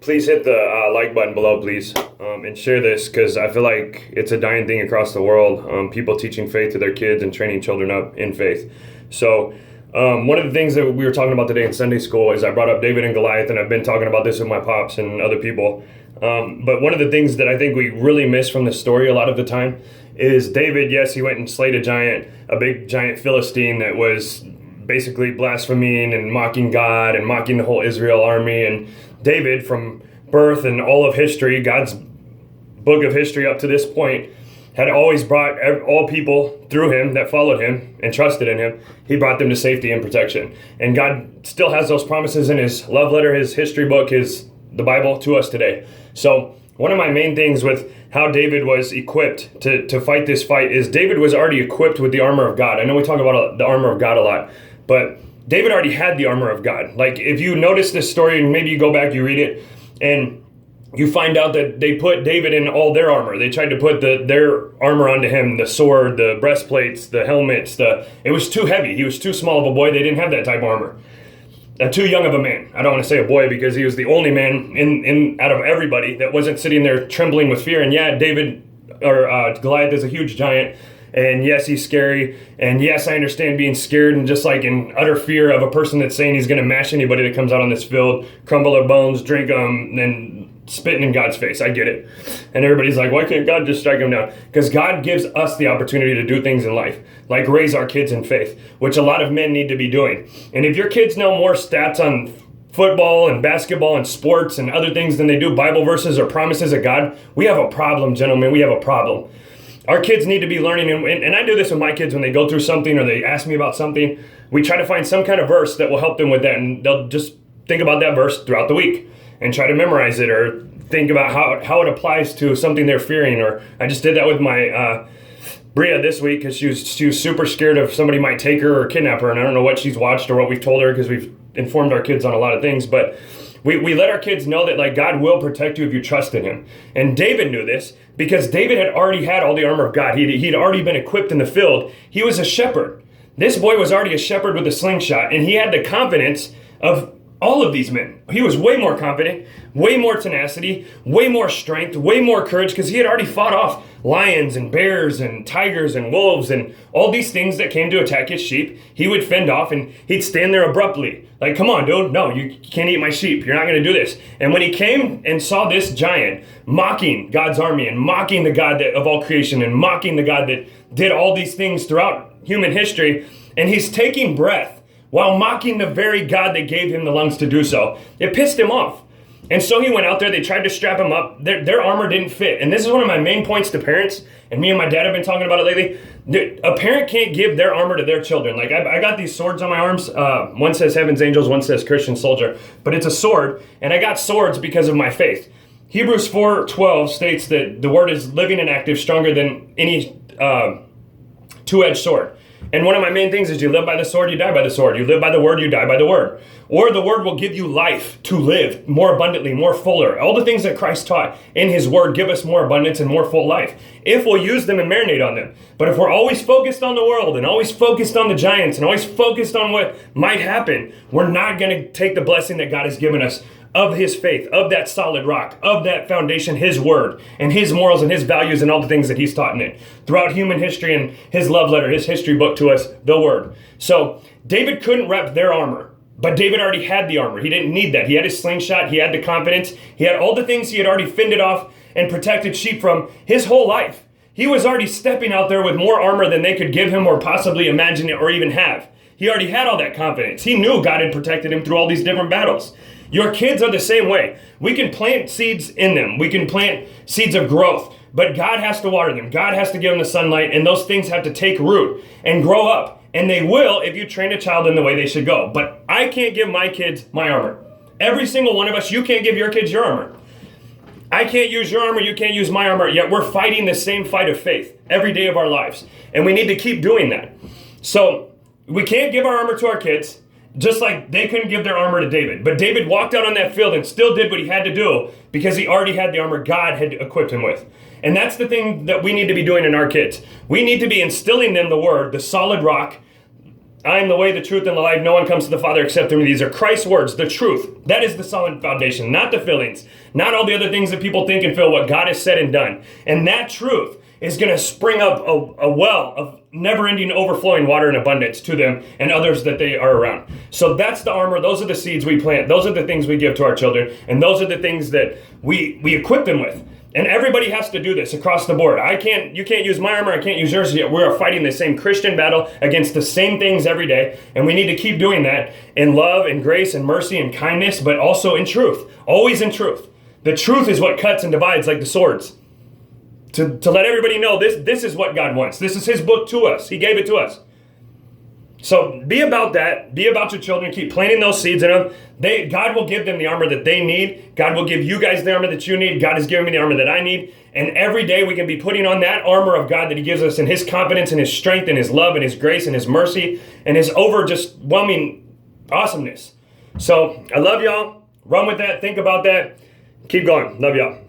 Please hit the like button below, please, and share this because I feel like it's a dying thing across the world. People teaching faith to their kids and training children up in faith. So, one of the things that we were talking about today in Sunday school is I brought up David and Goliath, and I've been talking about this with my pops and other people. But one of the things that I think we really miss from the story a lot of the time is David, yes, he went and slayed a big giant Philistine that was basically blaspheming and mocking God and mocking the whole Israel army. And David, from birth and all of history, God's book of history up to this point, had always brought all people through him that followed him and trusted in him. He brought them to safety and protection. And God still has those promises in his love letter, his history book, the Bible to us today. So one of my main things with how David was equipped to fight this fight is David was already equipped with the armor of God. I know we talk about the armor of God a lot, but David already had the armor of God. Like, if you notice this story and maybe you go back, you read it, and you find out that they put David in all their armor. They tried to put their armor onto him, the sword, the breastplates, the helmets. It was too heavy. He was too small of a boy. They didn't have that type of armor. Too young of a man. I don't want to say a boy because he was the only man in out of everybody that wasn't sitting there trembling with fear. And yeah, Goliath is a huge giant. And yes, he's scary. And yes, I understand being scared and just like in utter fear of a person that's saying he's going to mash anybody that comes out on this field, crumble their bones, drink them, and spitting in God's face. I get it. And everybody's like, why can't God just strike him down? Because God gives us the opportunity to do things in life, like raise our kids in faith, which a lot of men need to be doing. And if your kids know more stats on football and basketball and sports and other things than they do Bible verses or promises of God, we have a problem, gentlemen. We have a problem. Our kids need to be learning, and I do this with my kids when they go through something or they ask me about something. We try to find some kind of verse that will help them with that, and they'll just think about that verse throughout the week and try to memorize it or think about how it applies to something they're fearing. Or I just did that with my Bria this week because she was super scared of somebody might take her or kidnap her, and I don't know what she's watched or what we've told her because we've informed our kids on a lot of things, but we let our kids know that like God will protect you if you trust in him. And David knew this because David had already had all the armor of God. He'd already been equipped in the field. He was a shepherd. This boy was already a shepherd with a slingshot, and he had the confidence of all of these men. He was way more confident, way more tenacity, way more strength, way more courage, because he had already fought off lions and bears and tigers and wolves and all these things that came to attack his sheep. He would fend off, and he'd stand there abruptly. Like, come on, dude, no, you can't eat my sheep. You're not going to do this. And when he came and saw this giant mocking God's army and mocking the God of all creation and mocking the God that did all these things throughout human history, and he's taking breath while mocking the very God that gave him the lungs to do so, it pissed him off. And so he went out there, they tried to strap him up, their armor didn't fit. And this is one of my main points to parents, and me and my dad have been talking about it lately. A parent can't give their armor to their children. Like, I got these swords on my arms. One says Heaven's Angels, one says Christian Soldier. But it's a sword, and I got swords because of my faith. Hebrews 4:12 states that the word is living and active, stronger than any two-edged sword. And one of my main things is you live by the sword, you die by the sword. You live by the word, you die by the word. Or the word will give you life to live more abundantly, more fuller. All the things that Christ taught in his word give us more abundance and more full life if we'll use them and marinate on them. But if we're always focused on the world and always focused on the giants and always focused on what might happen, we're not going to take the blessing that God has given us of his faith, of that solid rock, of that foundation, his word, and his morals and his values and all the things that he's taught in it. Throughout human history and his love letter, his history book to us, the word. So David couldn't rep their armor, but David already had the armor. He didn't need that. He had his slingshot, he had the confidence, he had all the things he had already fended off and protected sheep from his whole life. He was already stepping out there with more armor than they could give him or possibly imagine or even have. He already had all that confidence. He knew God had protected him through all these different battles. Your kids are the same way. We can plant seeds in them. We can plant seeds of growth, but God has to water them. God has to give them the sunlight, and those things have to take root and grow up. And they will if you train a child in the way they should go. But I can't give my kids my armor. Every single one of us, you can't give your kids your armor. I can't use your armor, you can't use my armor, yet we're fighting the same fight of faith every day of our lives. And we need to keep doing that. So we can't give our armor to our kids, just like they couldn't give their armor to David. But David walked out on that field and still did what he had to do because he already had the armor God had equipped him with. And that's the thing that we need to be doing in our kids. We need to be instilling them the word, the solid rock, I am the way, the truth, and the life. No one comes to the Father except through me. These are Christ's words, the truth. That is the solid foundation, not the feelings, not all the other things that people think and feel, what God has said and done. And that truth is going to spring up a well of never-ending, overflowing water in abundance to them and others that they are around. So that's the armor. Those are the seeds we plant. Those are the things we give to our children. And those are the things that we equip them with. And everybody has to do this across the board. You can't use my armor, I can't use yours. We are fighting the same Christian battle against the same things every day. And we need to keep doing that in love and grace and mercy and kindness, but also in truth. Always in truth. The truth is what cuts and divides like the swords. To let everybody know this is what God wants. This is his book to us. He gave it to us. So be about that. Be about your children. Keep planting those seeds in them. God will give them the armor that they need. God will give you guys the armor that you need. God has given me the armor that I need. And every day we can be putting on that armor of God that he gives us in his confidence and his strength and his love and his grace and his mercy and his overwhelming awesomeness. So I love y'all. Run with that. Think about that. Keep going. Love y'all.